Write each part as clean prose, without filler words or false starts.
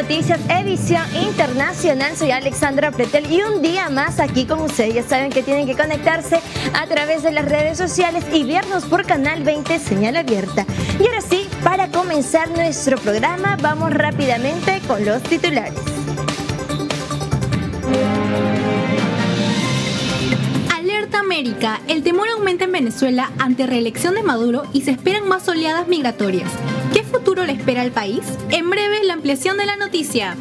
Noticias, edición internacional. Soy Alexandra Pretel y un día más aquí con ustedes. Ya saben que tienen que conectarse a través de las redes sociales y vernos por Canal 20 Señal Abierta. Y ahora sí, para comenzar nuestro programa, vamos rápidamente con los titulares. Alerta América, el temor aumenta en Venezuela ante reelección de Maduro y se esperan más oleadas migratorias. ¿Qué futuro le espera al país? En breve, la ampliación de la noticia.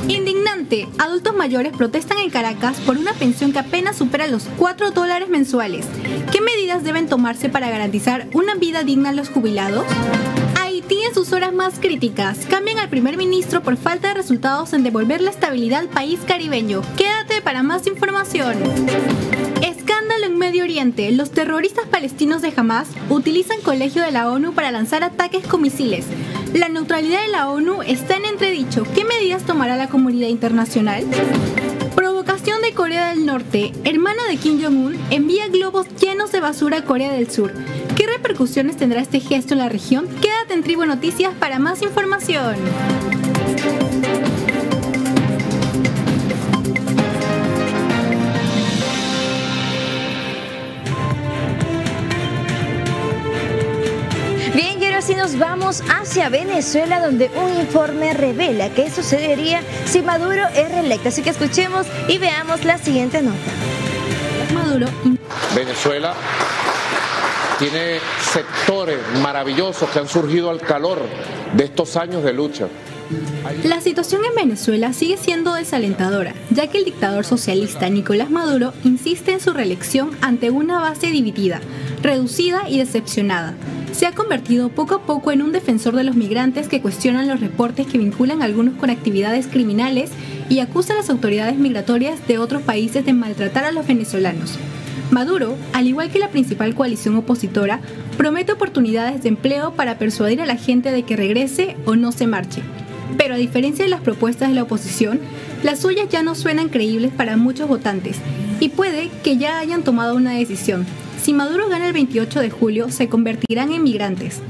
Indignante, adultos mayores protestan en Caracas por una pensión que apenas supera los $4 mensuales. ¿Qué medidas deben tomarse para garantizar una vida digna a los jubilados? Haití en sus horas más críticas. Cambian al primer ministro por falta de resultados en devolver la estabilidad al país caribeño. Quédate para más información. Escándalo en Medio Oriente. Los terroristas palestinos de Hamas utilizan colegio de la ONU para lanzar ataques con misiles. La neutralidad de la ONU está en entredicho. ¿Qué medidas tomará la comunidad internacional? Provocación de Corea del Norte. Hermana de Kim Jong-un envía globos llenos de basura a Corea del Sur. ¿Qué repercusiones tendrá este gesto en la región? Quédate en Tribu Noticias para más información. Bien, y ahora sí nos vamos hacia Venezuela, donde un informe revela qué sucedería si Maduro es reelecto. Así que escuchemos y veamos la siguiente nota. Venezuela tiene sectores maravillosos que han surgido al calor de estos años de lucha. La situación en Venezuela sigue siendo desalentadora, ya que el dictador socialista Nicolás Maduro insiste en su reelección ante una base dividida, reducida y decepcionada. Se ha convertido poco a poco en un defensor de los migrantes que cuestionan los reportes que vinculan a algunos con actividades criminales y acusa a las autoridades migratorias de otros países de maltratar a los venezolanos. Maduro, al igual que la principal coalición opositora, promete oportunidades de empleo para persuadir a la gente de que regrese o no se marche. Pero a diferencia de las propuestas de la oposición, las suyas ya no suenan creíbles para muchos votantes y puede que ya hayan tomado una decisión. Si Maduro gana el 28 de julio, se convertirán en migrantes.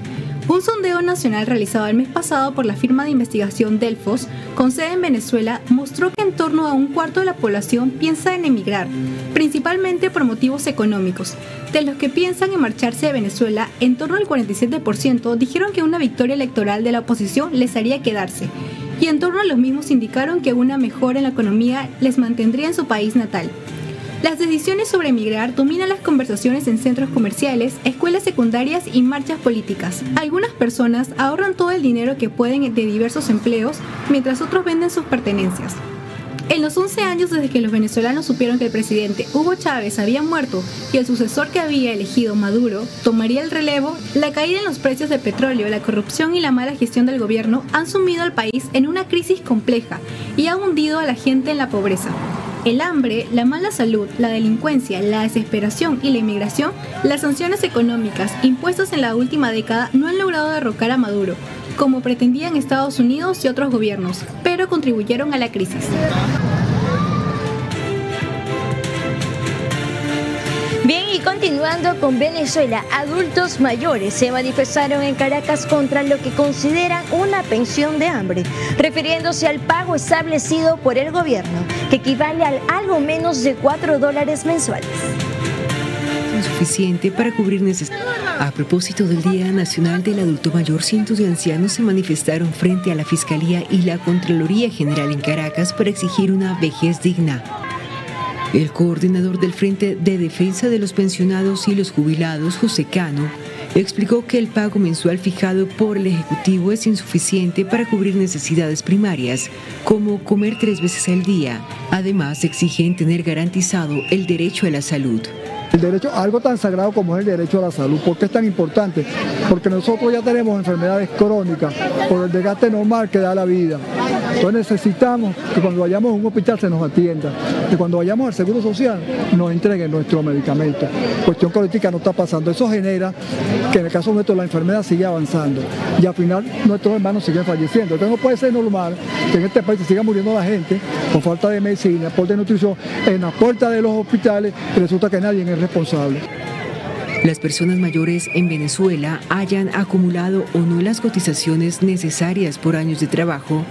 Un sondeo nacional realizado el mes pasado por la firma de investigación Delfos, con sede en Venezuela, mostró que en torno a un cuarto de la población piensa en emigrar, principalmente por motivos económicos. De los que piensan en marcharse de Venezuela, en torno al 47% dijeron que una victoria electoral de la oposición les haría quedarse, y en torno a los mismos indicaron que una mejora en la economía les mantendría en su país natal. Las decisiones sobre emigrar dominan las conversaciones en centros comerciales, escuelas secundarias y marchas políticas. Algunas personas ahorran todo el dinero que pueden de diversos empleos, mientras otros venden sus pertenencias. En los 11 años desde que los venezolanos supieron que el presidente Hugo Chávez había muerto y el sucesor que había elegido, Maduro, tomaría el relevo, la caída en los precios del petróleo, la corrupción y la mala gestión del gobierno han sumido al país en una crisis compleja y han hundido a la gente en la pobreza. El hambre, la mala salud, la delincuencia, la desesperación y la inmigración, las sanciones económicas impuestas en la última década no han logrado derrocar a Maduro, como pretendían Estados Unidos y otros gobiernos, pero contribuyeron a la crisis. Bien, y continuando con Venezuela, adultos mayores se manifestaron en Caracas contra lo que consideran una pensión de hambre, refiriéndose al pago establecido por el gobierno, que equivale a algo menos de $4 mensuales. Insuficiente para cubrir necesidades. A propósito del Día Nacional del Adulto Mayor, cientos de ancianos se manifestaron frente a la Fiscalía y la Contraloría General en Caracas para exigir una vejez digna. El coordinador del Frente de Defensa de los Pensionados y los Jubilados, José Cano, explicó que el pago mensual fijado por el Ejecutivo es insuficiente para cubrir necesidades primarias, como comer 3 veces al día. Además, exigen tener garantizado el derecho a la salud. El derecho a algo tan sagrado como es el derecho a la salud. ¿Por qué es tan importante? Porque nosotros ya tenemos enfermedades crónicas por el desgaste normal que da la vida. Entonces necesitamos que cuando vayamos a un hospital se nos atienda, que cuando vayamos al Seguro Social nos entreguen nuestros medicamentos. Cuestión política no está pasando. Eso genera que en el caso nuestro la enfermedad sigue avanzando y al final nuestros hermanos siguen falleciendo. Entonces no puede ser normal que en este país se siga muriendo la gente por falta de medicina, por desnutrición, en las puertas de los hospitales y resulta que nadie es responsable. Las personas mayores en Venezuela hayan acumulado o no las cotizaciones necesarias por años de trabajo,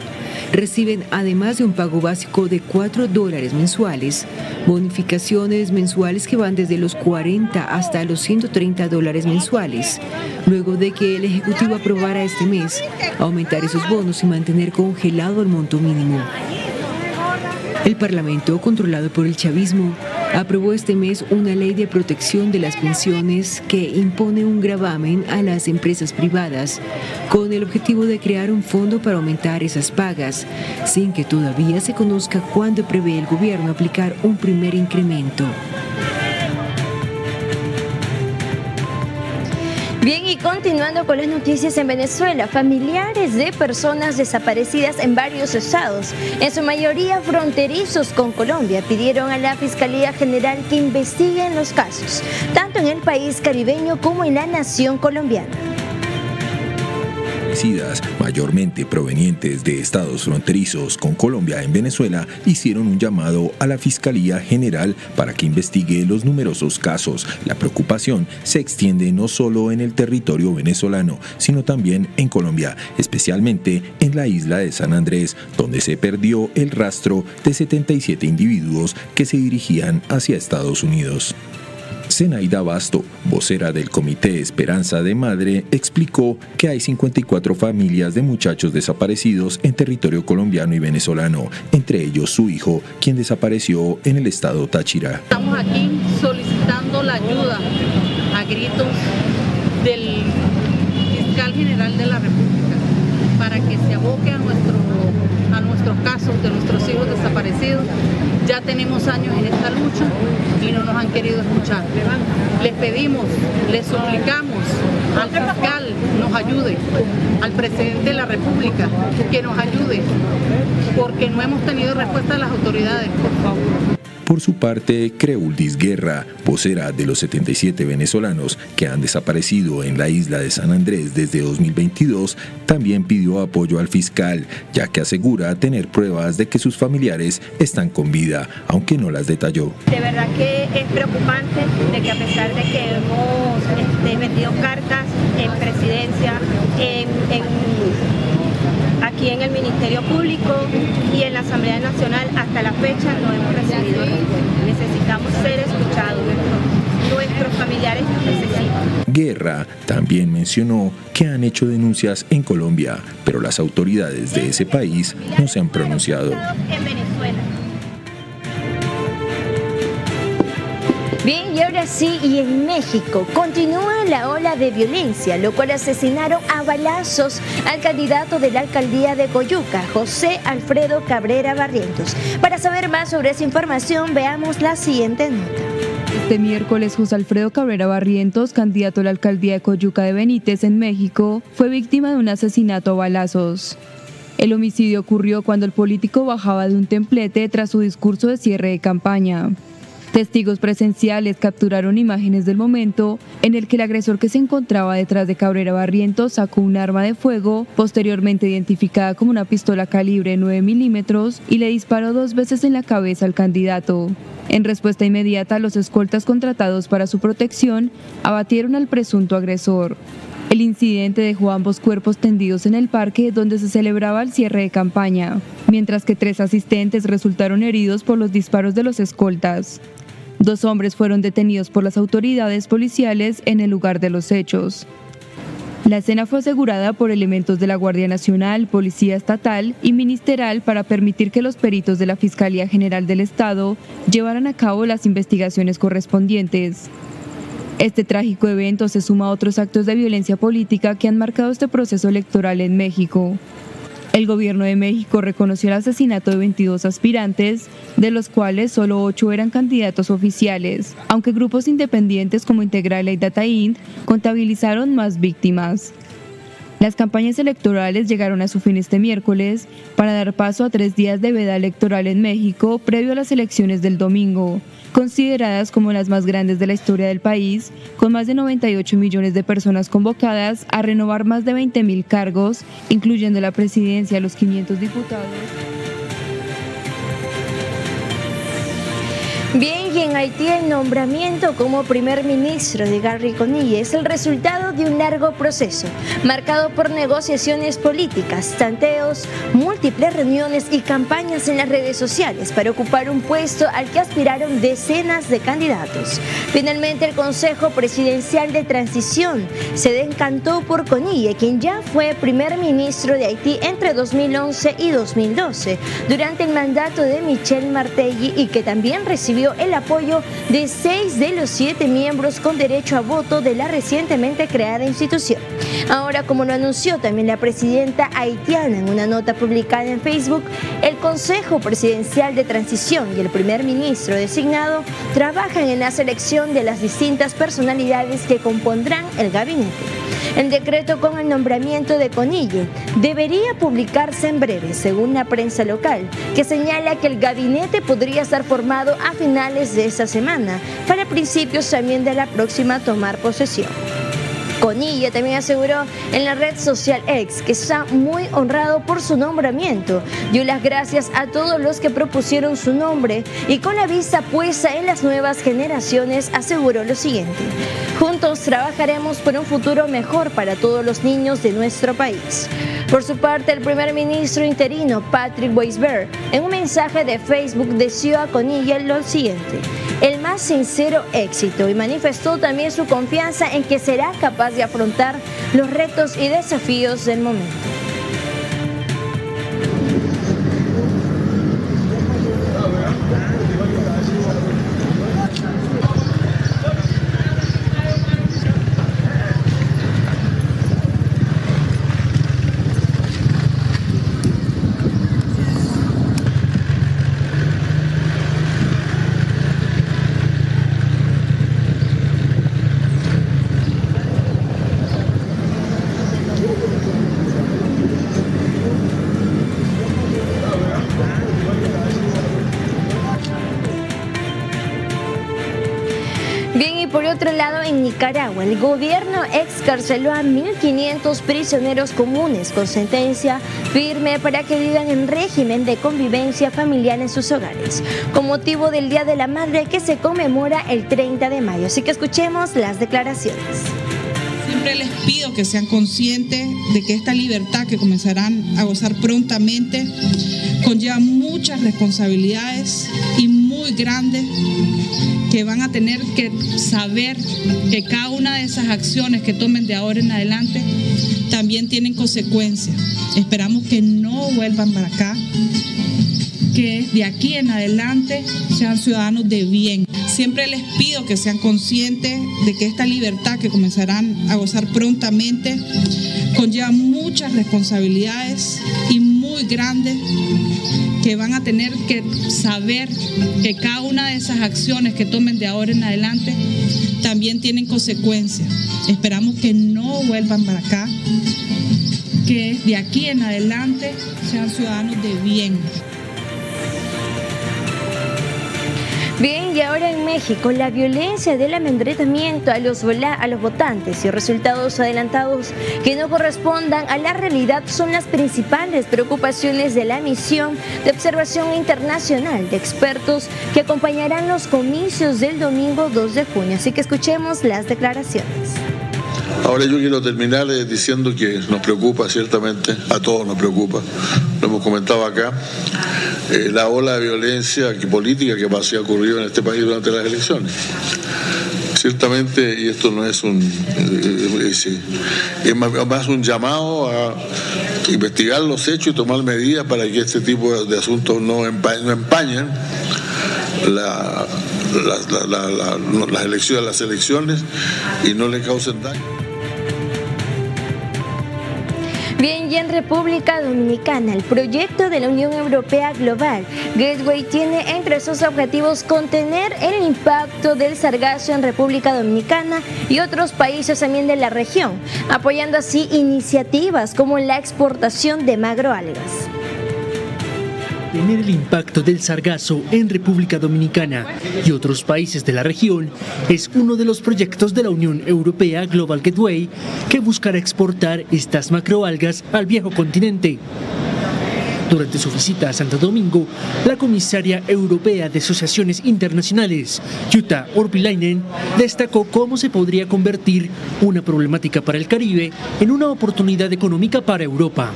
reciben, además de un pago básico de $4 mensuales, bonificaciones mensuales que van desde los 40 hasta los $130 mensuales, luego de que el Ejecutivo aprobara este mes aumentar esos bonos y mantener congelado el monto mínimo. El Parlamento, controlado por el chavismo, aprobó este mes una ley de protección de las pensiones que impone un gravamen a las empresas privadas, con el objetivo de crear un fondo para aumentar esas pagas, sin que todavía se conozca cuándo prevé el gobierno aplicar un primer incremento. Bien, y continuando con las noticias en Venezuela, familiares de personas desaparecidas en varios estados, en su mayoría fronterizos con Colombia, pidieron a la Fiscalía General que investiguen los casos, tanto en el país caribeño como en la nación colombiana. Mayormente provenientes de estados fronterizos con Colombia en Venezuela, hicieron un llamado a la Fiscalía General para que investigue los numerosos casos. La preocupación se extiende no solo en el territorio venezolano, sino también en Colombia, especialmente en la isla de San Andrés, donde se perdió el rastro de 77 individuos que se dirigían hacia Estados Unidos. Zenaida Basto, vocera del Comité Esperanza de Madre, explicó que hay 54 familias de muchachos desaparecidos en territorio colombiano y venezolano, entre ellos su hijo, quien desapareció en el estado Táchira. Estamos aquí solicitando la ayuda a gritos del fiscal general de la República para que se aboque a nuestros casos de nuestros hijos desaparecidos. Ya tenemos años en esta lucha y no nos han querido escuchar. Les pedimos, les suplicamos al fiscal nos ayude, al presidente de la República que nos ayude, porque no hemos tenido respuesta de las autoridades, por favor. Por su parte, Creuldis Guerra, vocera de los 77 venezolanos que han desaparecido en la isla de San Andrés desde 2022, también pidió apoyo al fiscal, ya que asegura tener pruebas de que sus familiares están con vida, aunque no las detalló. De verdad que es preocupante de que a pesar de que hemos metido cartas en presidencia, aquí en el Ministerio Público y en la Asamblea Nacional, hasta la fecha no hemos recibido respuesta. Necesitamos ser escuchados, nuestros familiares nos necesitan. Guerra también mencionó que han hecho denuncias en Colombia, pero las autoridades de ese país no se han pronunciado. En Venezuela. Bien, y ahora sí, y en México continúa la ola de violencia, lo cual asesinaron a balazos al candidato de la alcaldía de Coyuca, José Alfredo Cabrera Barrientos. Para saber más sobre esa información, veamos la siguiente nota. Este miércoles, José Alfredo Cabrera Barrientos, candidato a la alcaldía de Coyuca de Benítez, en México, fue víctima de un asesinato a balazos. El homicidio ocurrió cuando el político bajaba de un templete tras su discurso de cierre de campaña. Testigos presenciales capturaron imágenes del momento en el que el agresor que se encontraba detrás de Cabrera Barrientos sacó un arma de fuego, posteriormente identificada como una pistola calibre 9 milímetros, y le disparó 2 veces en la cabeza al candidato. En respuesta inmediata, los escoltas contratados para su protección abatieron al presunto agresor. El incidente dejó ambos cuerpos tendidos en el parque donde se celebraba el cierre de campaña, mientras que 3 asistentes resultaron heridos por los disparos de los escoltas. 2 hombres fueron detenidos por las autoridades policiales en el lugar de los hechos. La escena fue asegurada por elementos de la Guardia Nacional, Policía Estatal y Ministerial para permitir que los peritos de la Fiscalía General del Estado llevaran a cabo las investigaciones correspondientes. Este trágico evento se suma a otros actos de violencia política que han marcado este proceso electoral en México. El gobierno de México reconoció el asesinato de 22 aspirantes, de los cuales solo 8 eran candidatos oficiales, aunque grupos independientes como Integrala y Data Int contabilizaron más víctimas. Las campañas electorales llegaron a su fin este miércoles para dar paso a 3 días de veda electoral en México previo a las elecciones del domingo, consideradas como las más grandes de la historia del país, con más de 98 millones de personas convocadas a renovar más de 20.000 cargos, incluyendo la presidencia, los 500 diputados. Bien, y en Haití el nombramiento como primer ministro de Gary Conille es el resultado de un largo proceso, marcado por negociaciones políticas, tanteos, múltiples reuniones y campañas en las redes sociales para ocupar un puesto al que aspiraron decenas de candidatos. Finalmente, el Consejo Presidencial de Transición se decantó por Conille, quien ya fue primer ministro de Haití entre 2011 y 2012, durante el mandato de Michel Martelly, y que también recibió el apoyo de 6 de los 7 miembros con derecho a voto de la recientemente creada institución. Ahora, como lo anunció también la presidenta haitiana en una nota publicada en Facebook, el Consejo Presidencial de Transición y el primer ministro designado trabajan en la selección de las distintas personalidades que compondrán el gabinete. El decreto con el nombramiento de Conille debería publicarse en breve, según la prensa local, que señala que el gabinete podría estar formado a finales de esta semana, para principios también de la próxima tomar posesión. Conille también aseguró en la red social X que está muy honrado por su nombramiento. Dio las gracias a todos los que propusieron su nombre y, con la vista puesta en las nuevas generaciones, aseguró lo siguiente: juntos trabajaremos por un futuro mejor para todos los niños de nuestro país. Por su parte, el primer ministro interino, Patrick Weisberg, en un mensaje de Facebook deseó a Conille lo siguiente: el más sincero éxito, y manifestó también su confianza en que será capaz de afrontar los retos y desafíos del momento. Bien, y por otro lado, en Nicaragua, el gobierno excarceló a 1.500 prisioneros comunes con sentencia firme para que vivan en régimen de convivencia familiar en sus hogares, con motivo del Día de la Madre que se conmemora el 30 de mayo. Así que escuchemos las declaraciones. Siempre les pido que sean conscientes de que esta libertad que comenzarán a gozar prontamente conlleva muchas responsabilidades y muy grandes, que van a tener que saber que cada una de esas acciones que tomen de ahora en adelante también tienen consecuencias. Esperamos que no vuelvan para acá, que de aquí en adelante sean ciudadanos de bien. Siempre les pido que sean conscientes de que esta libertad que comenzarán a gozar prontamente conlleva muchas responsabilidades y muy grandes, que van a tener que saber que cada una de esas acciones que tomen de ahora en adelante también tienen consecuencias. Esperamos que no vuelvan para acá, que de aquí en adelante sean ciudadanos de bien. Bien, y ahora en México, la violencia del amedrentamiento a los votantes y resultados adelantados que no correspondan a la realidad son las principales preocupaciones de la misión de observación internacional de expertos que acompañarán los comicios del domingo 2 de junio. Así que escuchemos las declaraciones. Ahora yo quiero terminar diciendo que nos preocupa, ciertamente, a todos nos preocupa, lo hemos comentado acá, la ola de violencia política que ha ocurrido en este país durante las elecciones. Ciertamente, y esto no es es más un llamado a investigar los hechos y tomar medidas para que este tipo de asuntos no empañen las elecciones y no le causen daño. Bien, y en República Dominicana, el proyecto de la Unión Europea Global Gateway tiene entre sus objetivos contener el impacto del sargazo en República Dominicana y otros países también de la región, apoyando así iniciativas como la exportación de macroalgas. Tener el impacto del sargazo en República Dominicana y otros países de la región es uno de los proyectos de la Unión Europea Global Gateway, que buscará exportar estas macroalgas al viejo continente. Durante su visita a Santo Domingo, la comisaria europea de asociaciones internacionales, Jutta Urpilainen, destacó cómo se podría convertir una problemática para el Caribe en una oportunidad económica para Europa.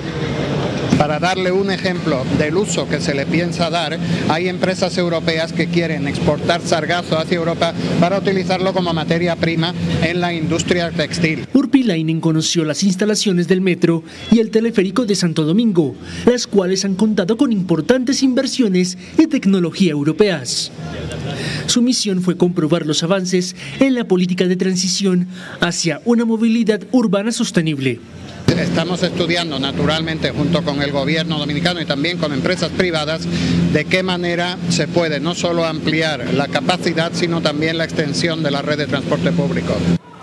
Para darle un ejemplo del uso que se le piensa dar, hay empresas europeas que quieren exportar sargazo hacia Europa para utilizarlo como materia prima en la industria textil. Urpilainen conoció las instalaciones del metro y el teleférico de Santo Domingo, las cuales han contado con importantes inversiones y tecnología europeas. Su misión fue comprobar los avances en la política de transición hacia una movilidad urbana sostenible. Estamos estudiando naturalmente junto con el gobierno dominicano y también con empresas privadas de qué manera se puede no solo ampliar la capacidad sino también la extensión de la red de transporte público.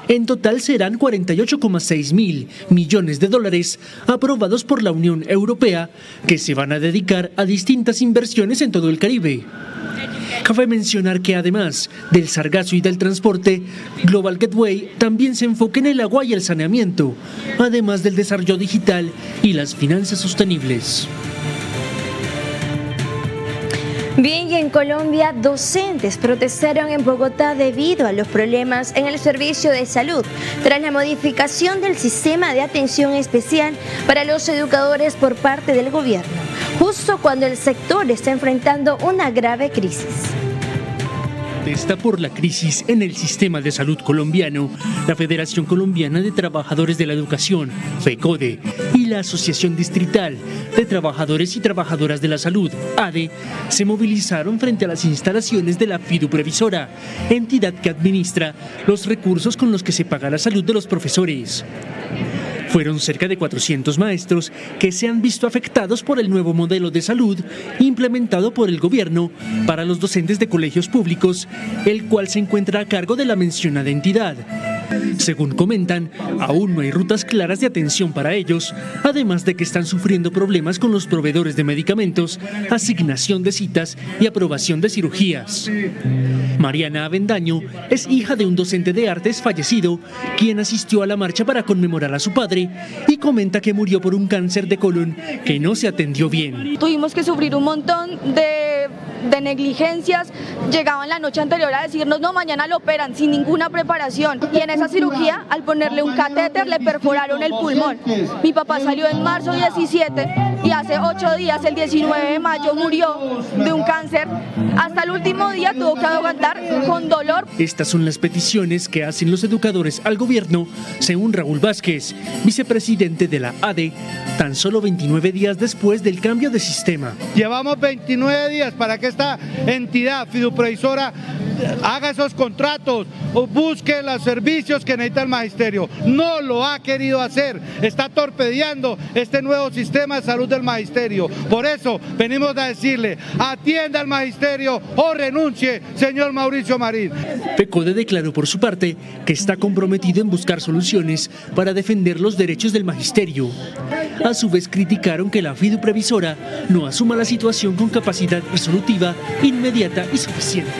En total serán 48,6 mil millones de dólares aprobados por la Unión Europea que se van a dedicar a distintas inversiones en todo el Caribe. Cabe mencionar que además del sargazo y del transporte, Global Gateway también se enfoca en el agua y el saneamiento, además del desarrollo digital y las finanzas sostenibles. Bien, y en Colombia, docentes protestaron en Bogotá debido a los problemas en el servicio de salud, tras la modificación del sistema de atención especial para los educadores por parte del gobierno, justo cuando el sector está enfrentando una grave crisis. Protesta por la crisis en el sistema de salud colombiano, la Federación Colombiana de Trabajadores de la Educación, FECODE, y la Asociación Distrital de Trabajadores y Trabajadoras de la Salud, ADE, se movilizaron frente a las instalaciones de la Fiduprevisora, entidad que administra los recursos con los que se paga la salud de los profesores. Fueron cerca de 400 maestros que se han visto afectados por el nuevo modelo de salud implementado por el gobierno para los docentes de colegios públicos, el cual se encuentra a cargo de la mencionada entidad. Según comentan, aún no hay rutas claras de atención para ellos, además de que están sufriendo problemas con los proveedores de medicamentos, asignación de citas y aprobación de cirugías. Mariana Avendaño es hija de un docente de artes fallecido, quien asistió a la marcha para conmemorar a su padre y comenta que murió por un cáncer de colon que no se atendió bien. Tuvimos que sufrir un montón de negligencias, llegaban la noche anterior a decirnos no, mañana lo operan sin ninguna preparación, y en esa cirugía al ponerle un catéter le perforaron el pulmón. Mi papá salió en marzo 17 y hace 8 días, el 19 de mayo, murió de un cáncer. Hasta el último día tuvo que aguantar con dolor. Estas son las peticiones que hacen los educadores al gobierno, según Raúl Vázquez, vicepresidente de la ADE, tan solo 29 días después del cambio de sistema. Llevamos 29 días para que esta entidad fiduprevisora haga esos contratos o busque los servicios que necesita el magisterio. No lo ha querido hacer, está torpedeando este nuevo sistema de salud del magisterio. Por eso venimos a decirle, atienda al magisterio o renuncie, señor Mauricio Marín. FECODE declaró por su parte que está comprometido en buscar soluciones para defender los derechos del magisterio. A su vez criticaron que la Fiduprevisora no asuma la situación con capacidad resolutiva, inmediata y suficiente.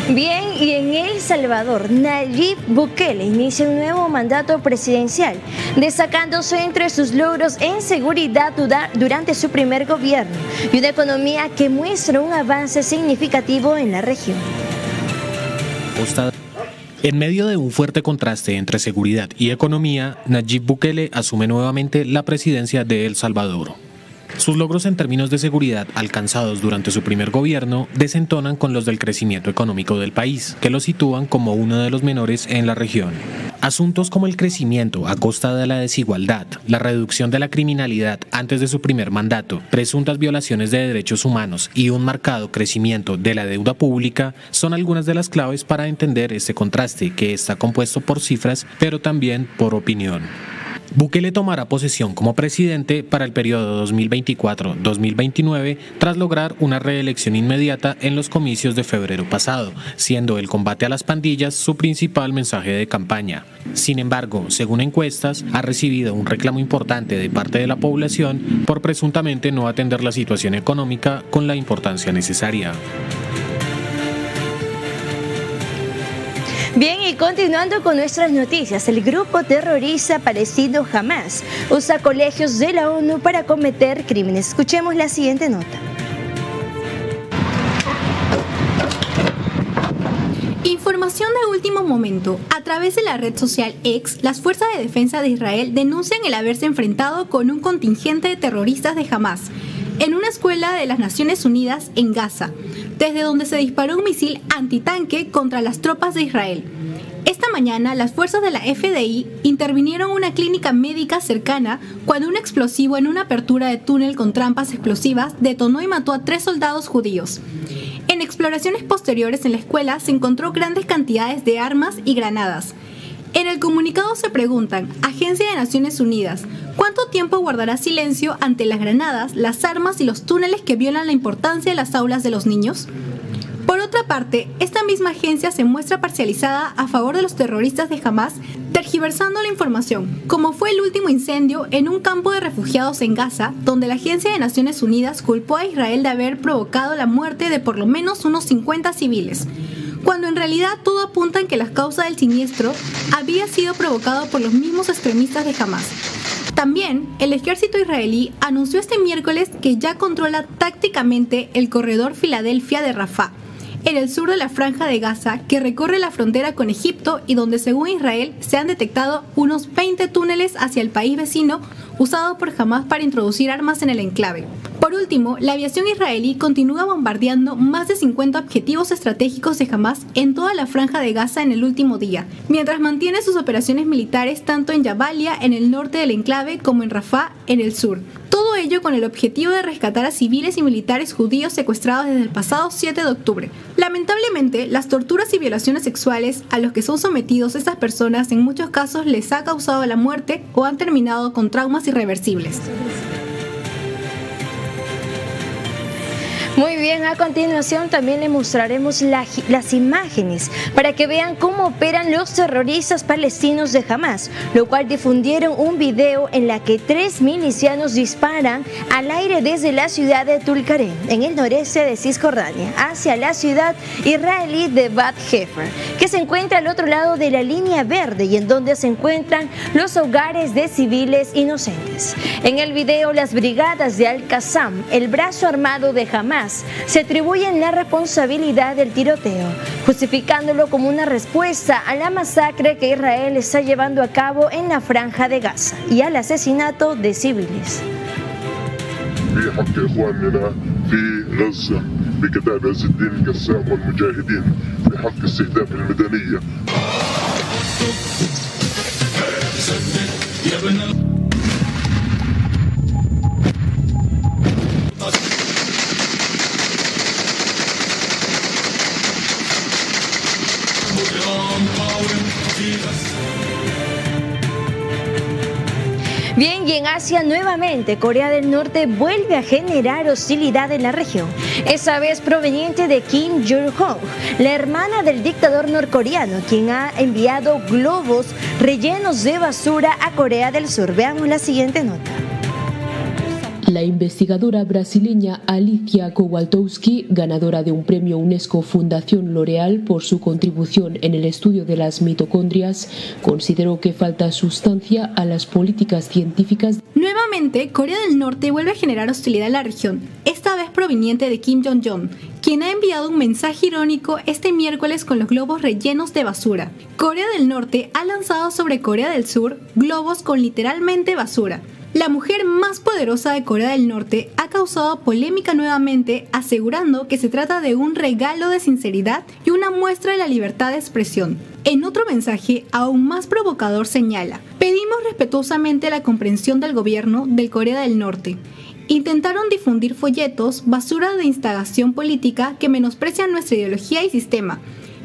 Bien, y en El Salvador, Nayib Bukele inicia un nuevo mandato presidencial, destacándose entre sus logros en seguridad durante su primer gobierno y una economía que muestra un avance significativo en la región. En medio de un fuerte contraste entre seguridad y economía, Nayib Bukele asume nuevamente la presidencia de El Salvador. Sus logros en términos de seguridad alcanzados durante su primer gobierno desentonan con los del crecimiento económico del país, que lo sitúan como uno de los menores en la región. Asuntos como el crecimiento a costa de la desigualdad, la reducción de la criminalidad antes de su primer mandato, presuntas violaciones de derechos humanos y un marcado crecimiento de la deuda pública son algunas de las claves para entender este contraste que está compuesto por cifras, pero también por opinión. Bukele tomará posesión como presidente para el periodo 2024-2029 tras lograr una reelección inmediata en los comicios de febrero pasado, siendo el combate a las pandillas su principal mensaje de campaña. Sin embargo, según encuestas, ha recibido un reclamo importante de parte de la población por presuntamente no atender la situación económica con la importancia necesaria. Bien, y continuando con nuestras noticias, el grupo terrorista palestino Hamas usa colegios de la ONU para cometer crímenes. Escuchemos la siguiente nota. Información de último momento. A través de la red social X, las fuerzas de defensa de Israel denuncian el haberse enfrentado con un contingente de terroristas de Hamas en una escuela de las Naciones Unidas en Gaza, desde donde se disparó un misil antitanque contra las tropas de Israel. Esta mañana, las fuerzas de la FDI intervinieron en una clínica médica cercana cuando un explosivo en una apertura de túnel con trampas explosivas detonó y mató a 3 soldados judíos. En exploraciones posteriores en la escuela se encontró grandes cantidades de armas y granadas. En el comunicado se preguntan, Agencia de Naciones Unidas, ¿cuánto tiempo guardará silencio ante las granadas, las armas y los túneles que violan la importancia de las aulas de los niños? Por otra parte, esta misma agencia se muestra parcializada a favor de los terroristas de Hamas, tergiversando la información, como fue el último incendio en un campo de refugiados en Gaza, donde la Agencia de Naciones Unidas culpó a Israel de haber provocado la muerte de por lo menos unos 50 civiles, cuando en realidad todo apunta en que la causa del siniestro había sido provocado por los mismos extremistas de Hamas. También, el ejército israelí anunció este miércoles que ya controla tácticamente el corredor Filadelfia de Rafah, en el sur de la Franja de Gaza, que recorre la frontera con Egipto y donde, según Israel, se han detectado unos 20 túneles hacia el país vecino usados por Hamas para introducir armas en el enclave. Por último, la aviación israelí continúa bombardeando más de 50 objetivos estratégicos de Hamas en toda la Franja de Gaza en el último día, mientras mantiene sus operaciones militares tanto en Jabalia, en el norte del enclave, como en Rafah, en el sur. Todo ello con el objetivo de rescatar a civiles y militares judíos secuestrados desde el pasado 7 de octubre. Lamentablemente, las torturas y violaciones sexuales a los que son sometidos estas personas en muchos casos les ha causado la muerte o han terminado con traumas irreversibles. Muy bien, a continuación también le mostraremos las imágenes para que vean cómo operan los terroristas palestinos de Hamas, lo cual difundieron un video en la que 3 milicianos disparan al aire desde la ciudad de Tulkarem, en el noreste de Cisjordania, hacia la ciudad israelí de Bat Hefer, que se encuentra al otro lado de la línea verde y en donde se encuentran los hogares de civiles inocentes. En el video, las brigadas de Al-Qassam, el brazo armado de Hamas, se atribuyen la responsabilidad del tiroteo, justificándolo como una respuesta a la masacre que Israel está llevando a cabo en la Franja de Gaza y al asesinato de civiles. Bien, y en Asia nuevamente Corea del Norte vuelve a generar hostilidad en la región, esa vez proveniente de Kim Jong-un, la hermana del dictador norcoreano, quien ha enviado globos rellenos de basura a Corea del Sur. Veamos la siguiente nota. La investigadora brasileña Alicia Kowaltowski, ganadora de un premio UNESCO Fundación L'Oréal por su contribución en el estudio de las mitocondrias, consideró que falta sustancia a las políticas científicas. Nuevamente, Corea del Norte vuelve a generar hostilidad en la región, esta vez proveniente de Kim Jong-un, quien ha enviado un mensaje irónico este miércoles con los globos rellenos de basura. Corea del Norte ha lanzado sobre Corea del Sur globos con literalmente basura. La mujer más poderosa de Corea del Norte ha causado polémica nuevamente, asegurando que se trata de un regalo de sinceridad y una muestra de la libertad de expresión. En otro mensaje, aún más provocador, señala: pedimos respetuosamente la comprensión del gobierno de Corea del Norte. Intentaron difundir folletos, basura de instigación política que menosprecian nuestra ideología y sistema,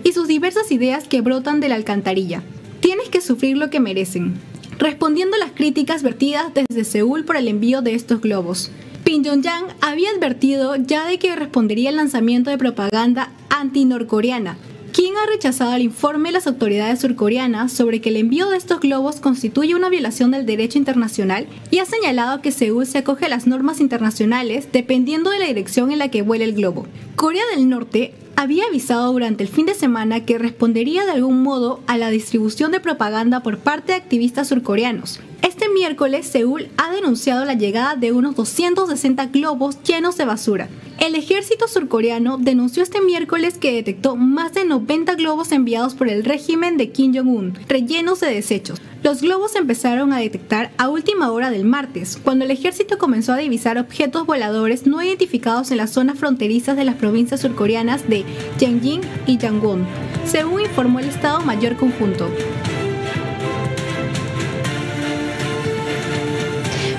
y sus diversas ideas que brotan de la alcantarilla. Tienes que sufrir lo que merecen. Respondiendo a las críticas vertidas desde Seúl por el envío de estos globos, Pyongyang había advertido ya de que respondería al lanzamiento de propaganda anti-norcoreana, quien ha rechazado el informe de las autoridades surcoreanas sobre que el envío de estos globos constituye una violación del derecho internacional y ha señalado que Seúl se acoge a las normas internacionales dependiendo de la dirección en la que vuela el globo. Corea del Norte había avisado durante el fin de semana que respondería de algún modo a la distribución de propaganda por parte de activistas surcoreanos. Este miércoles, Seúl ha denunciado la llegada de unos 260 globos llenos de basura. El ejército surcoreano denunció este miércoles que detectó más de 90 globos enviados por el régimen de Kim Jong-un, rellenos de desechos. Los globos se empezaron a detectar a última hora del martes, cuando el ejército comenzó a divisar objetos voladores no identificados en las zonas fronterizas de las provincias surcoreanas de Gyeongjin y Yangon, según informó el Estado Mayor Conjunto.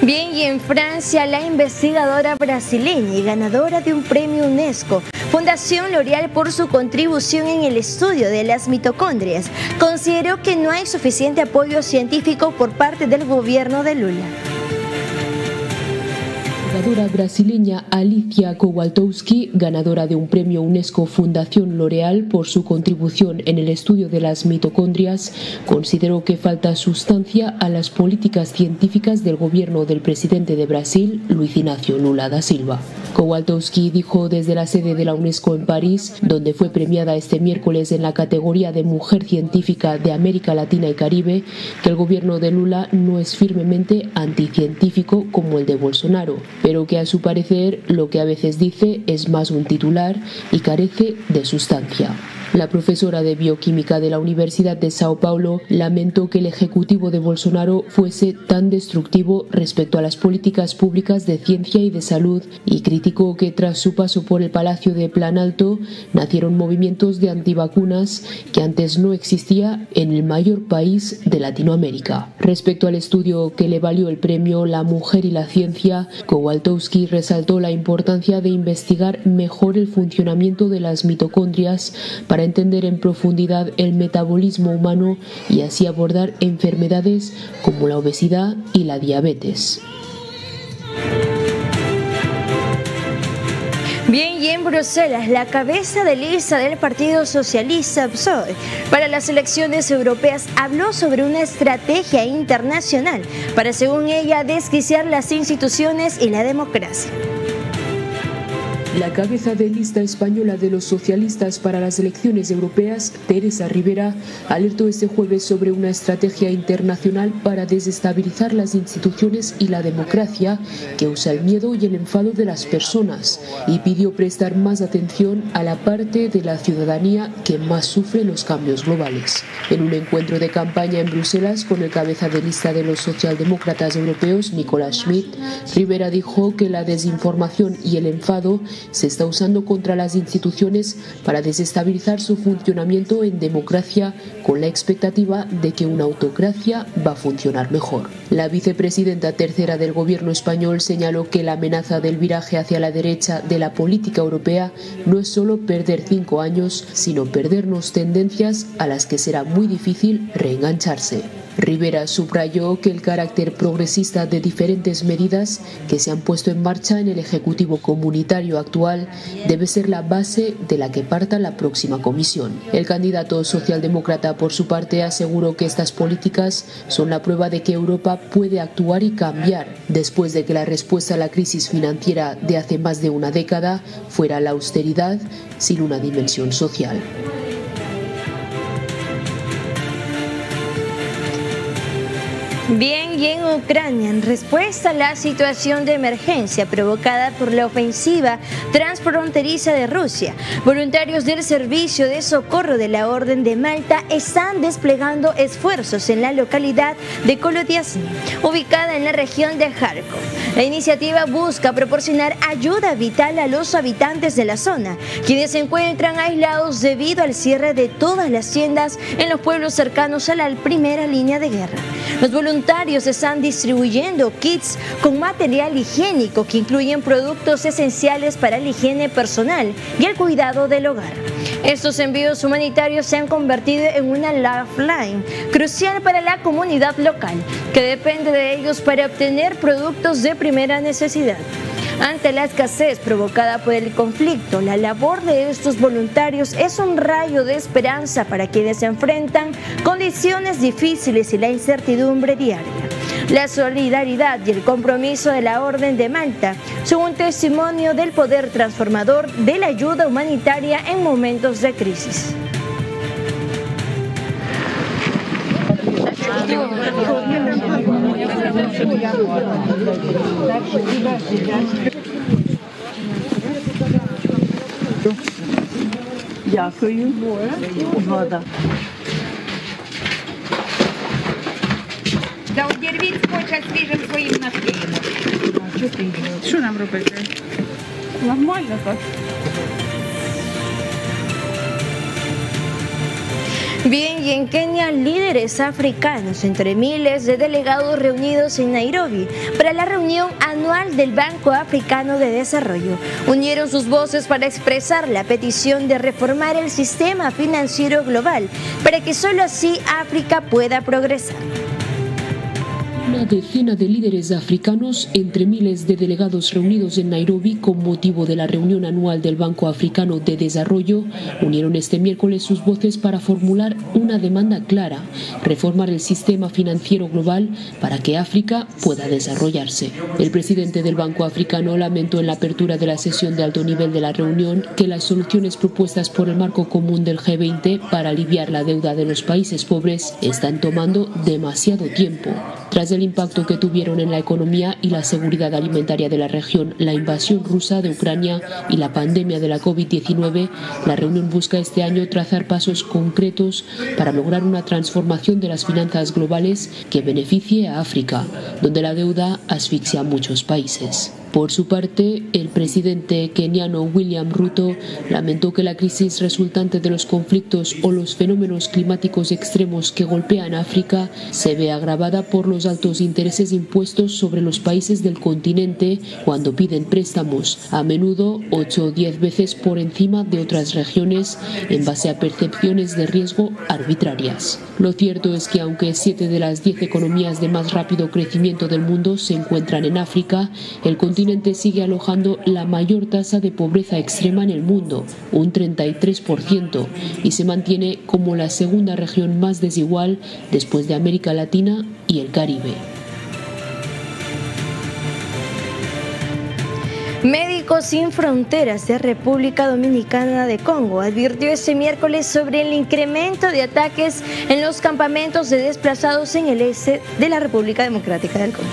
Bien, y en Francia, la investigadora brasileña y ganadora de un premio UNESCO, Fundación L'Oréal, por su contribución en el estudio de las mitocondrias, consideró que no hay suficiente apoyo científico por parte del gobierno de Lula. La investigadora brasileña Alicia Kowaltowski, ganadora de un premio UNESCO Fundación L'Oréal por su contribución en el estudio de las mitocondrias, consideró que falta sustancia a las políticas científicas del gobierno del presidente de Brasil, Luiz Inácio Lula da Silva. Kowaltowski dijo desde la sede de la UNESCO en París, donde fue premiada este miércoles en la categoría de Mujer Científica de América Latina y Caribe, que el gobierno de Lula no es firmemente anticientífico como el de Bolsonaro, pero que a su parecer lo que a veces dice es más un titular y carece de sustancia. La profesora de bioquímica de la Universidad de Sao Paulo lamentó que el ejecutivo de Bolsonaro fuese tan destructivo respecto a las políticas públicas de ciencia y de salud y criticó que tras su paso por el Palacio de Planalto nacieron movimientos de antivacunas que antes no existía en el mayor país de Latinoamérica. Respecto al estudio que le valió el premio La Mujer y la Ciencia, Kowaltowski resaltó la importancia de investigar mejor el funcionamiento de las mitocondrias para entender en profundidad el metabolismo humano y así abordar enfermedades como la obesidad y la diabetes. Bien, y en Bruselas, la cabeza de lista del Partido Socialista PSOE para las elecciones europeas habló sobre una estrategia internacional para, según ella, desquiciar las instituciones y la democracia. La cabeza de lista española de los socialistas para las elecciones europeas, Teresa Rivera, alertó este jueves sobre una estrategia internacional para desestabilizar las instituciones y la democracia que usa el miedo y el enfado de las personas y pidió prestar más atención a la parte de la ciudadanía que más sufre los cambios globales. En un encuentro de campaña en Bruselas con el cabeza de lista de los socialdemócratas europeos, Nicolas Schmit, Rivera dijo que la desinformación y el enfado se está usando contra las instituciones para desestabilizar su funcionamiento en democracia con la expectativa de que una autocracia va a funcionar mejor. La vicepresidenta tercera del gobierno español señaló que la amenaza del viraje hacia la derecha de la política europea no es solo perder 5 años, sino perdernos tendencias a las que será muy difícil reengancharse. Rivera subrayó que el carácter progresista de diferentes medidas que se han puesto en marcha en el Ejecutivo comunitario actual debe ser la base de la que parta la próxima comisión. El candidato socialdemócrata, por su parte, aseguró que estas políticas son la prueba de que Europa puede actuar y cambiar, después de que la respuesta a la crisis financiera de hace más de una década fuera la austeridad sin una dimensión social. Bien, y en Ucrania, en respuesta a la situación de emergencia provocada por la ofensiva transfronteriza de Rusia, voluntarios del Servicio de Socorro de la Orden de Malta están desplegando esfuerzos en la localidad de Kolodiasny, ubicada en la región de Kharkov. La iniciativa busca proporcionar ayuda vital a los habitantes de la zona, quienes se encuentran aislados debido al cierre de todas las tiendas en los pueblos cercanos a la primera línea de guerra. Los voluntarios están distribuyendo kits con material higiénico que incluyen productos esenciales para la higiene personal y el cuidado del hogar. Estos envíos humanitarios se han convertido en una lifeline crucial para la comunidad local, que depende de ellos para obtener productos de primera necesidad. Ante la escasez provocada por el conflicto, la labor de estos voluntarios es un rayo de esperanza para quienes se enfrentan condiciones difíciles y la incertidumbre diaria. La solidaridad y el compromiso de la Orden de Malta son un testimonio del poder transformador de la ayuda humanitaria en momentos de crisis. Дякую. Вода. Да одірвіть скотча свіжим своїм напоєм. Що нам робити? Нормально так. Bien, y en Kenia, líderes africanos, entre miles de delegados reunidos en Nairobi para la reunión anual del Banco Africano de Desarrollo, unieron sus voces para expresar la petición de reformar el sistema financiero global para que solo así África pueda progresar. Una decena de líderes africanos, entre miles de delegados reunidos en Nairobi con motivo de la reunión anual del Banco Africano de Desarrollo, unieron este miércoles sus voces para formular una demanda clara: reformar el sistema financiero global para que África pueda desarrollarse. El presidente del Banco Africano lamentó en la apertura de la sesión de alto nivel de la reunión que las soluciones propuestas por el marco común del G20 para aliviar la deuda de los países pobres están tomando demasiado tiempo. Tras el impacto que tuvieron en la economía y la seguridad alimentaria de la región, la invasión rusa de Ucrania y la pandemia de la COVID-19, la reunión busca este año trazar pasos concretos para lograr una transformación de las finanzas globales que beneficie a África, donde la deuda asfixia a muchos países. Por su parte, el presidente keniano William Ruto lamentó que la crisis resultante de los conflictos o los fenómenos climáticos extremos que golpean África se ve agravada por los altos intereses impuestos sobre los países del continente cuando piden préstamos, a menudo 8 o 10 veces por encima de otras regiones en base a percepciones de riesgo arbitrarias. Lo cierto es que aunque 7 de las 10 economías de más rápido crecimiento del mundo se encuentran en África, el continente sigue alojando la mayor tasa de pobreza extrema en el mundo, un 33%, y se mantiene como la segunda región más desigual después de América Latina y el Caribe. Médicos Sin Fronteras de República Dominicana de Congo advirtió este miércoles sobre el incremento de ataques en los campamentos de desplazados en el este de la República Democrática del Congo.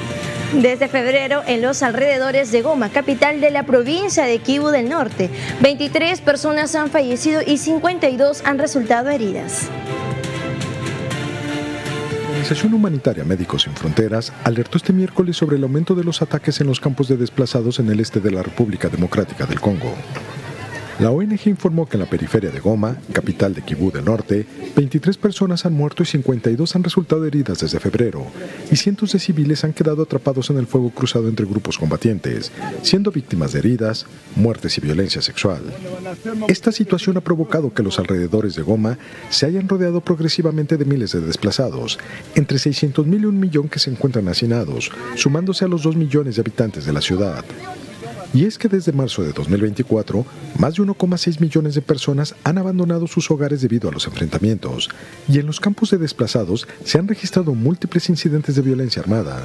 Desde febrero, en los alrededores de Goma, capital de la provincia de Kivu del Norte, 23 personas han fallecido y 52 han resultado heridas. La Organización Humanitaria Médicos Sin Fronteras alertó este miércoles sobre el aumento de los ataques en los campos de desplazados en el este de la República Democrática del Congo. La ONG informó que en la periferia de Goma, capital de Kivu del Norte, 23 personas han muerto y 52 han resultado heridas desde febrero, y cientos de civiles han quedado atrapados en el fuego cruzado entre grupos combatientes, siendo víctimas de heridas, muertes y violencia sexual. Esta situación ha provocado que los alrededores de Goma se hayan rodeado progresivamente de miles de desplazados, entre 600.000 y 1 millón que se encuentran hacinados, sumándose a los 2 millones de habitantes de la ciudad. Y es que desde marzo de 2024, más de 1,6 millones de personas han abandonado sus hogares debido a los enfrentamientos, y en los campos de desplazados se han registrado múltiples incidentes de violencia armada.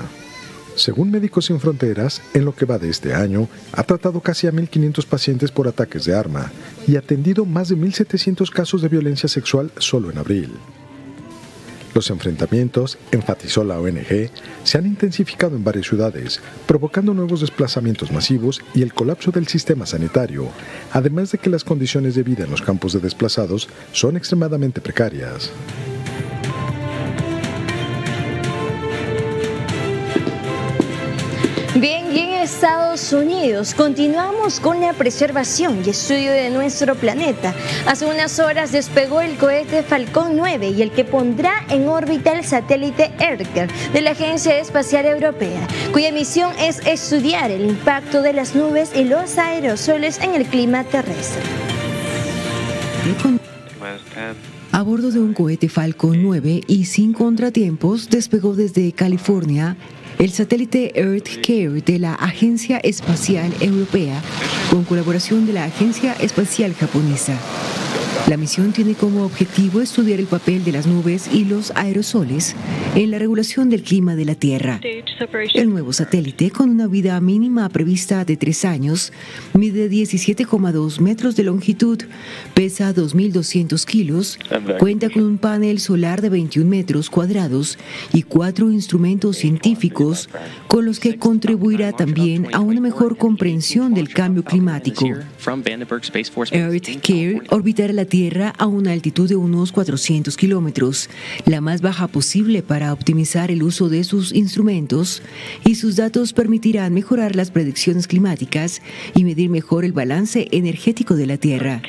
Según Médicos Sin Fronteras, en lo que va de este año, ha tratado casi a 1.500 pacientes por ataques de arma y atendido más de 1.700 casos de violencia sexual solo en abril. Los enfrentamientos, enfatizó la ONG, se han intensificado en varias ciudades, provocando nuevos desplazamientos masivos y el colapso del sistema sanitario, además de que las condiciones de vida en los campos de desplazados son extremadamente precarias. Bien, y en Estados Unidos continuamos con la preservación y estudio de nuestro planeta. Hace unas horas despegó el cohete Falcon 9 y el que pondrá en órbita el satélite Herker de la Agencia Espacial Europea, cuya misión es estudiar el impacto de las nubes y los aerosoles en el clima terrestre. A bordo de un cohete Falcon 9 y sin contratiempos, despegó desde California el satélite EarthCare de la Agencia Espacial Europea, con colaboración de la Agencia Espacial Japonesa. La misión tiene como objetivo estudiar el papel de las nubes y los aerosoles en la regulación del clima de la Tierra. El nuevo satélite, con una vida mínima prevista de 3 años, mide 17,2 metros de longitud, pesa 2.200 kilos, cuenta con un panel solar de 21 metros cuadrados y 4 instrumentos científicos con los que contribuirá también a una mejor comprensión del cambio climático. EarthCare orbitará la Tierra a una altitud de unos 400 kilómetros, la más baja posible para optimizar el uso de sus instrumentos, y sus datos permitirán mejorar las predicciones climáticas y medir mejor el balance energético de la Tierra.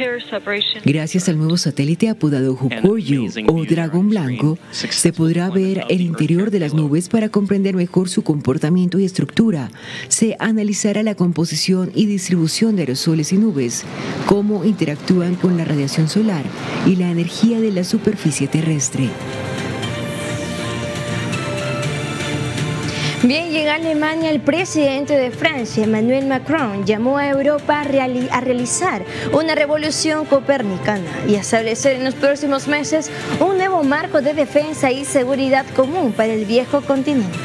Gracias al nuevo satélite apodado Hukoryu o Dragón Blanco, se podrá ver el interior de las nubes para comprender mejor su comportamiento y estructura. Se analizará la composición y distribución de aerosoles y nubes, cómo interactúan con la radiación solar y la energía de la superficie terrestre. Bien, llega a Alemania. El presidente de Francia, Emmanuel Macron, llamó a Europa a realizar una revolución copernicana y a establecer en los próximos meses un nuevo marco de defensa y seguridad común para el viejo continente.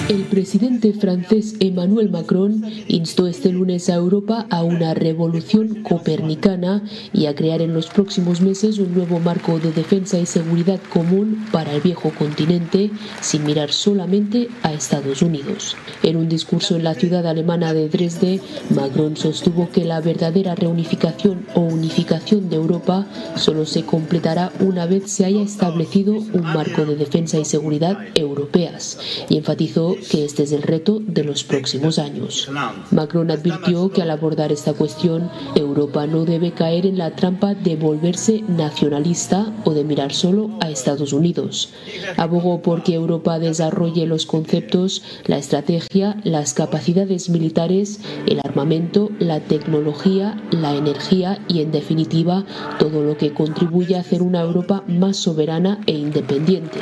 El presidente francés Emmanuel Macron instó este lunes a Europa a una revolución copernicana y a crear en los próximos meses un nuevo marco de defensa y seguridad común para el viejo continente, sin mirar solamente a Estados Unidos. En un discurso en la ciudad alemana de Dresde, Macron sostuvo que la verdadera reunificación o unificación de Europa solo se completará una vez se haya establecido un marco de defensa y seguridad europeas, y enfatizó que este es el reto de los próximos años. Macron advirtió que al abordar esta cuestión, Europa no debe caer en la trampa de volverse nacionalista o de mirar solo a Estados Unidos. Abogó por que Europa desarrolle los conceptos, la estrategia, las capacidades militares, el armamento, la tecnología, la energía y, en definitiva, todo lo que contribuya a hacer una Europa más soberana e independiente,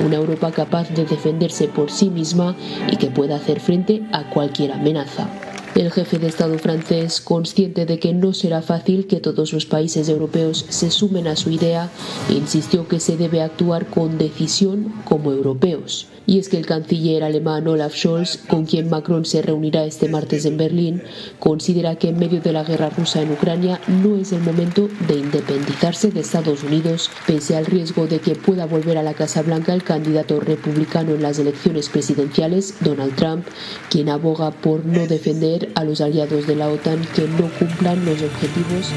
una Europa capaz de defenderse por sí misma y que pueda hacer frente a cualquier amenaza. El jefe de Estado francés, consciente de que no será fácil que todos los países europeos se sumen a su idea, insistió que se debe actuar con decisión como europeos. Y es que el canciller alemán Olaf Scholz, con quien Macron se reunirá este martes en Berlín, considera que en medio de la guerra rusa en Ucrania no es el momento de independizarse de Estados Unidos, pese al riesgo de que pueda volver a la Casa Blanca el candidato republicano en las elecciones presidenciales, Donald Trump, quien aboga por no defender a los aliados de la OTAN que no cumplan los objetivos.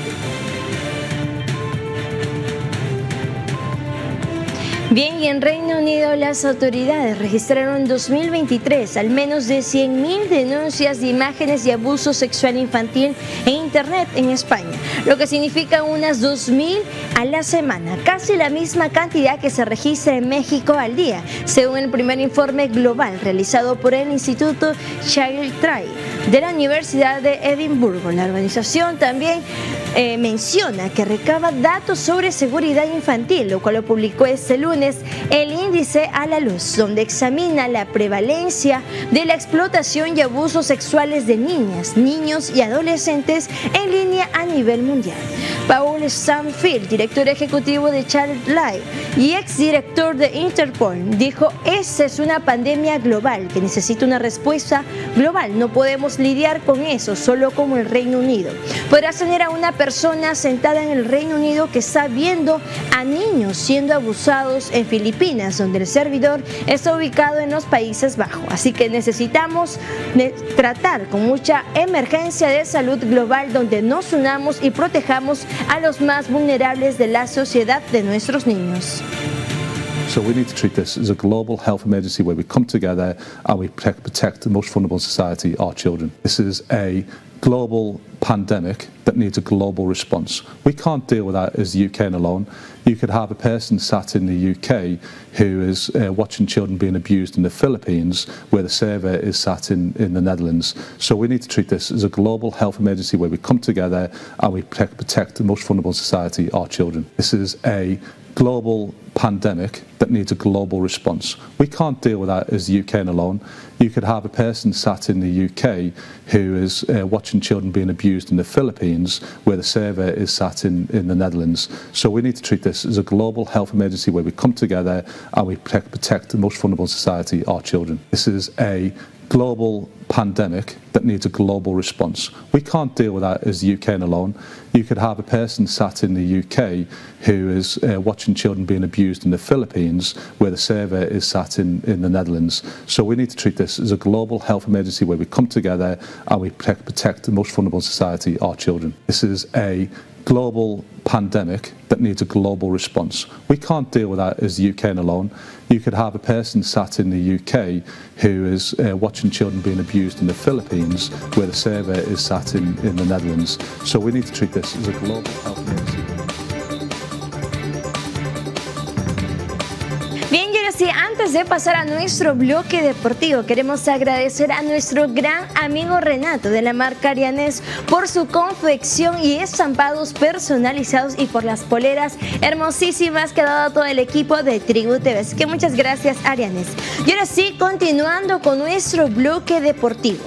Bien, y en Reino Unido las autoridades registraron en 2023 al menos de 100.000 denuncias de imágenes de abuso sexual infantil en Internet en España, lo que significa unas 2.000 a la semana, casi la misma cantidad que se registra en México al día, según el primer informe global realizado por el Instituto Child Try de la Universidad de Edimburgo. La organización también menciona que recaba datos sobre seguridad infantil, lo cual lo publicó este lunes el índice A la Luz, donde examina la prevalencia de la explotación y abusos sexuales de niñas, niños y adolescentes en línea a nivel mundial. Paul Stanfield, director ejecutivo de Child Life y exdirector de Interpol, dijo: esta es una pandemia global que necesita una respuesta global. No podemos lidiar con eso solo como el Reino Unido. Podrás tener a una persona sentada en el Reino Unido que está viendo a niños siendo abusados en Filipinas, donde el servidor está ubicado en los Países Bajos. Así que necesitamos tratar con mucha emergencia de salud global, donde nos unamos y protejamos a los más vulnerables de la sociedad, de nuestros niños. So we need to treat this as a global health emergency where we come together and we protect the most vulnerable in society, our children. This is a global pandemic that needs a global response. We can't deal with that as the UK alone. You could have a person sat in the UK who is watching children being abused in the Philippines, where the server is sat in the Netherlands. So we need to treat this as a global health emergency where we come together and we protect the most vulnerable in society, our children. This is a global pandemic that needs a global response. We can't deal with that as the UK alone. You could have a person sat in the UK who is watching children being abused in the Philippines, where the server is sat in the Netherlands. So we need to treat this as a global health emergency where we come together and we protect the most vulnerable in society, our children. This is a global pandemic that needs a global response. We can't deal with that as the UK alone. You could have a person sat in the UK who is watching children being abused in the Philippines, where the server is sat in the Netherlands. So we need to treat this as a global health emergency where we come together and we protect the most vulnerable in society, our children. This is a global pandemic that needs a global response. We can't deal with that as the UK alone. You could have a person sat in the UK who is watching children being abused in the Philippines, where the server is sat in the Netherlands. So we need to treat this as a global health emergency. Bien, y ahora sí, antes de pasar a nuestro bloque deportivo, queremos agradecer a nuestro gran amigo Renato de la marca Arianes por su confección y estampados personalizados y por las poleras hermosísimas que ha dado todo el equipo de Tribu TV. Así que muchas gracias, Arianes. Y ahora sí, continuando con nuestro bloque deportivo.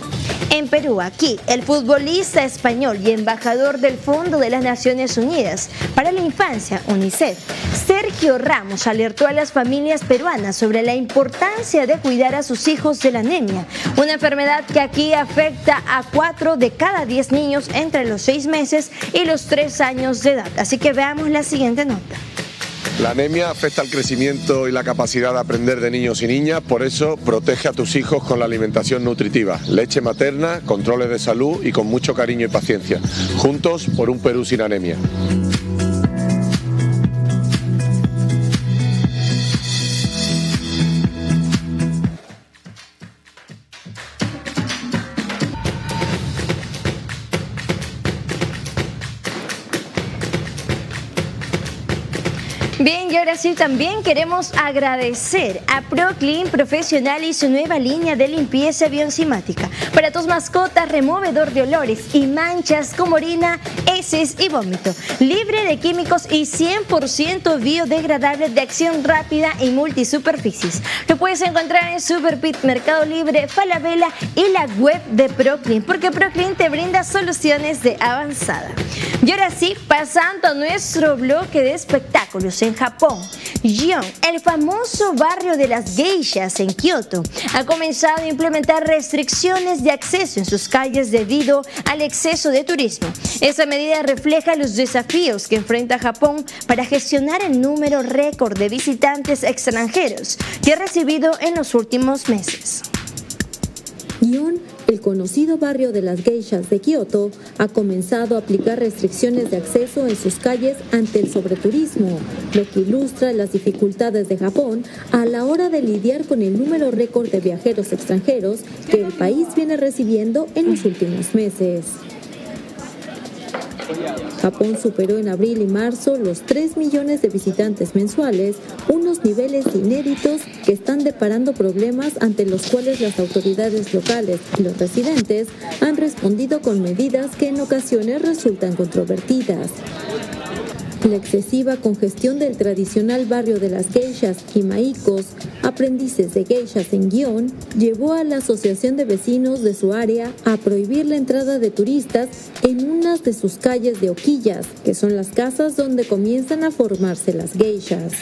En Perú, aquí, el futbolista español y embajador del Fondo de las Naciones Unidas para la Infancia, UNICEF, Sergio Ramos, alertó a las familias peruanas sobre la importancia de cuidar a sus hijos de la anemia, una enfermedad que aquí afecta a 4 de cada 10 niños entre los 6 meses y los 3 años de edad. Así que veamos la siguiente nota. La anemia afecta al crecimiento y la capacidad de aprender de niños y niñas, por eso protege a tus hijos con la alimentación nutritiva, leche materna, controles de salud y con mucho cariño y paciencia. Juntos por un Perú sin anemia. Bien, y ahora sí también queremos agradecer a ProClean Profesional y su nueva línea de limpieza bioenzimática para tus mascotas, removedor de olores y manchas como orina, heces y vómito, libre de químicos y 100% biodegradable, de acción rápida y multisuperficies. Lo puedes encontrar en Superpit, Mercado Libre, Falabella y la web de ProClean, porque ProClean te brinda soluciones de avanzada. Y ahora sí, pasando a nuestro bloque de espectáculos. En Japón, Gion, el famoso barrio de las geishas en Kioto, ha comenzado a implementar restricciones de acceso en sus calles debido al exceso de turismo. Esa medida refleja los desafíos que enfrenta Japón para gestionar el número récord de visitantes extranjeros que ha recibido en los últimos meses. Gion, el conocido barrio de las geishas de Kioto, ha comenzado a aplicar restricciones de acceso en sus calles ante el sobreturismo, lo que ilustra las dificultades de Japón a la hora de lidiar con el número récord de viajeros extranjeros que el país viene recibiendo en los últimos meses. Japón superó en abril y marzo los 3 millones de visitantes mensuales, unos niveles inéditos que están deparando problemas ante los cuales las autoridades locales y los residentes han respondido con medidas que en ocasiones resultan controvertidas. La excesiva congestión del tradicional barrio de las geishas y maikos, aprendices de geishas en Gion, llevó a la asociación de vecinos de su área a prohibir la entrada de turistas en unas de sus calles de oquillas, que son las casas donde comienzan a formarse las geishas.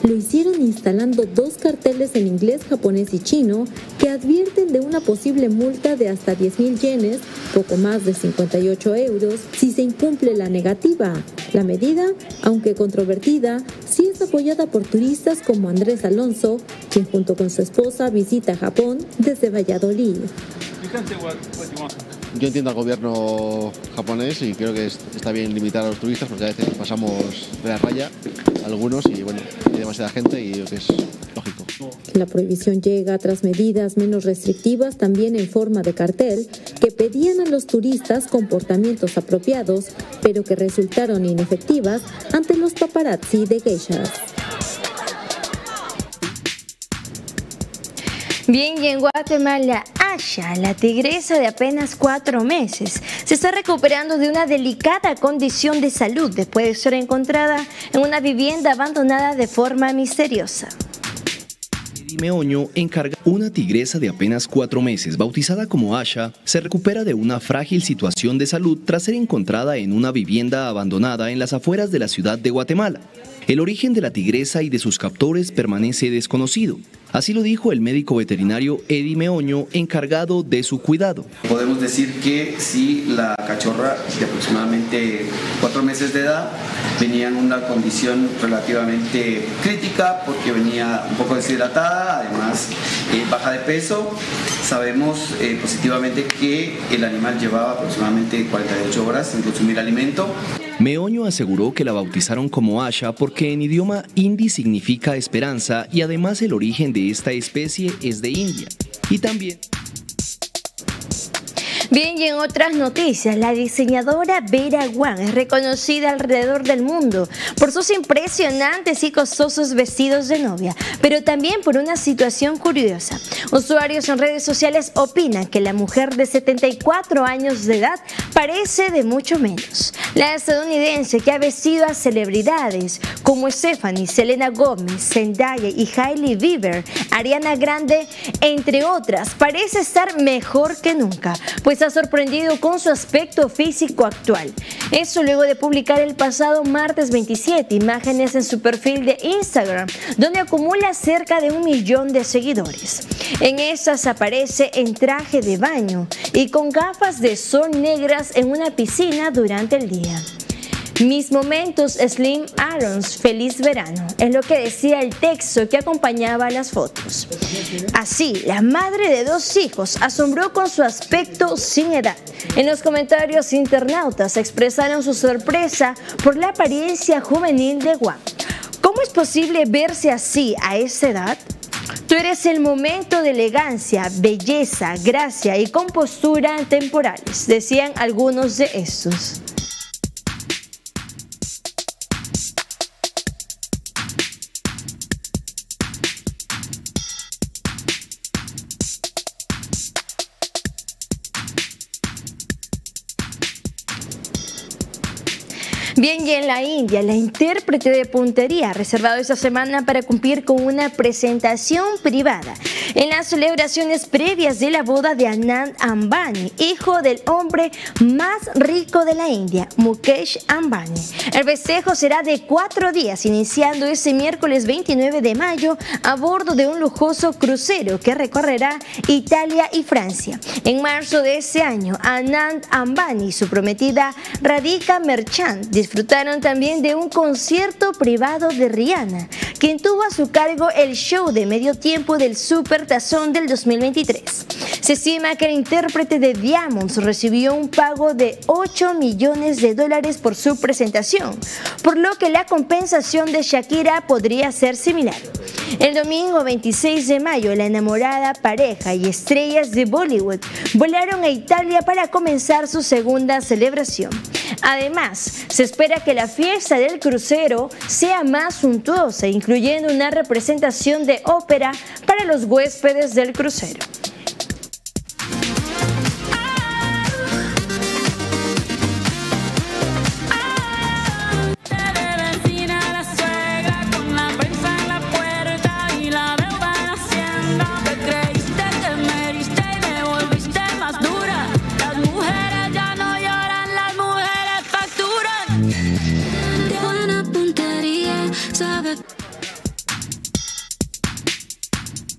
Lo hicieron instalando 2 carteles en inglés, japonés y chino que advierten de una posible multa de hasta 10.000 yenes, poco más de 58 euros, si se incumple la negativa. La medida, aunque controvertida, sí es apoyada por turistas como Andrés Alonso, quien junto con su esposa visita Japón desde Valladolid. Yo entiendo al gobierno japonés y creo que está bien limitar a los turistas porque a veces pasamos de la raya algunos y bueno, hay demasiada gente y creo que es lógico. La prohibición llega tras medidas menos restrictivas también en forma de cartel que pedían a los turistas comportamientos apropiados, pero que resultaron inefectivas ante los paparazzi de geishas. Bien, y en Guatemala, Asha, la tigresa de apenas 4 meses, se está recuperando de una delicada condición de salud después de ser encontrada en una vivienda abandonada de forma misteriosa. Meoño, una tigresa de apenas 4 meses, bautizada como Asha, se recupera de una frágil situación de salud tras ser encontrada en una vivienda abandonada en las afueras de la ciudad de Guatemala. El origen de la tigresa y de sus captores permanece desconocido. Así lo dijo el médico veterinario Eddie Meoño, encargado de su cuidado. Podemos decir que sí, la cachorra de aproximadamente 4 meses de edad venía en una condición relativamente crítica porque venía un poco deshidratada, además baja de peso. Sabemos positivamente que el animal llevaba aproximadamente 48 horas sin consumir alimento. Meoño aseguró que la bautizaron como Asha porque en idioma hindi significa esperanza y además el origen de esta especie es de India. Y también... Bien, y en otras noticias, la diseñadora Vera Wang es reconocida alrededor del mundo por sus impresionantes y costosos vestidos de novia, pero también por una situación curiosa. Usuarios en redes sociales opinan que la mujer de 74 años de edad parece de mucho menos. La estadounidense, que ha vestido a celebridades como Stephanie, Selena Gomez, Zendaya y Hailey Bieber, Ariana Grande, entre otras, parece estar mejor que nunca, pues ha sorprendido con su aspecto físico actual. Eso luego de publicar el pasado martes 27 imágenes en su perfil de Instagram, donde acumula cerca de 1 millón de seguidores. En esas aparece en traje de baño y con gafas de sol negras en una piscina durante el día. Mis momentos Slim Aarons, feliz verano, es lo que decía el texto que acompañaba las fotos. Así, la madre de 2 hijos asombró con su aspecto sin edad. En los comentarios, internautas expresaron su sorpresa por la apariencia juvenil de Wang. ¿Cómo es posible verse así a esa edad? Tú eres el momento de elegancia, belleza, gracia y compostura temporales, decían algunos de estos. Bien, y en la India, la intérprete de puntería ha reservado esta semana para cumplir con una presentación privada en las celebraciones previas de la boda de Anand Ambani, hijo del hombre más rico de la India, Mukesh Ambani. El festejo será de 4 días, iniciando ese miércoles 29 de mayo a bordo de un lujoso crucero que recorrerá Italia y Francia. En marzo de ese año, Anand Ambani y su prometida Radhika Merchant disfrutaron también de un concierto privado de Rihanna, quien tuvo a su cargo el show de medio tiempo del Supertazón del 2023. Se estima que el intérprete de Diamonds recibió un pago de $8 millones por su presentación, por lo que la compensación de Shakira podría ser similar. El domingo 26 de mayo, la enamorada pareja y estrellas de Bollywood volaron a Italia para comenzar su segunda celebración. Además, se espera que la fiesta del crucero sea más suntuosa, incluyendo una representación de ópera para los huéspedes del crucero.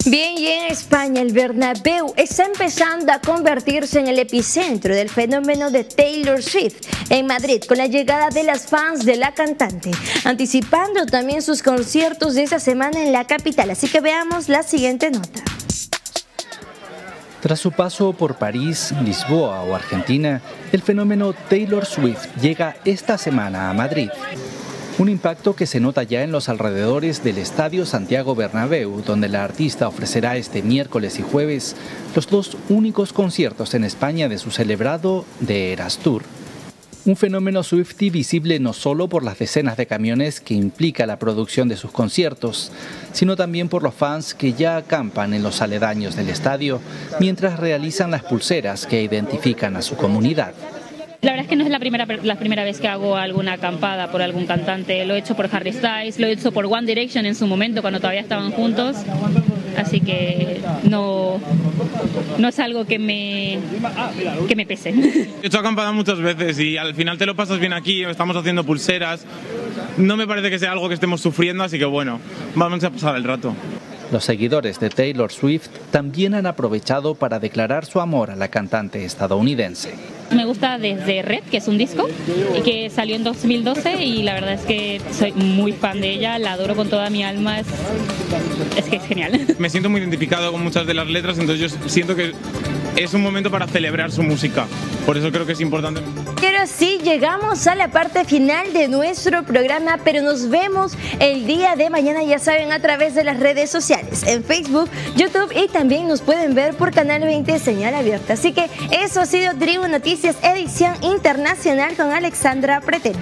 Bien, y en España el Bernabéu está empezando a convertirse en el epicentro del fenómeno de Taylor Swift en Madrid, con la llegada de las fans de la cantante, anticipando también sus conciertos de esta semana en la capital. Así que veamos la siguiente nota. Tras su paso por París, Lisboa o Argentina, el fenómeno Taylor Swift llega esta semana a Madrid. Un impacto que se nota ya en los alrededores del Estadio Santiago Bernabéu, donde la artista ofrecerá este miércoles y jueves los 2 únicos conciertos en España de su celebrado The Eras Tour. Un fenómeno Swiftie visible no solo por las decenas de camiones que implica la producción de sus conciertos, sino también por los fans que ya acampan en los aledaños del estadio mientras realizan las pulseras que identifican a su comunidad. La verdad es que no es la primera vez que hago alguna acampada por algún cantante. Lo he hecho por Harry Styles, lo he hecho por One Direction en su momento cuando todavía estaban juntos. Así que no es algo que me pese. He hecho acampada muchas veces y al final te lo pasas bien aquí, estamos haciendo pulseras. No me parece que sea algo que estemos sufriendo, así que bueno, vamos a pasar el rato. Los seguidores de Taylor Swift también han aprovechado para declarar su amor a la cantante estadounidense. Me gusta desde Red, que es un disco y que salió en 2012 y la verdad es que soy muy fan de ella, la adoro con toda mi alma, es que es genial. Me siento muy identificado con muchas de las letras, entonces yo siento que es un momento para celebrar su música, por eso creo que es importante. Pero sí, llegamos a la parte final de nuestro programa, pero nos vemos el día de mañana, ya saben, a través de las redes sociales, en Facebook, YouTube y también nos pueden ver por Canal 20 Señal Abierta. Así que eso ha sido Tribu Noticias, edición internacional con Alexandra Pretel.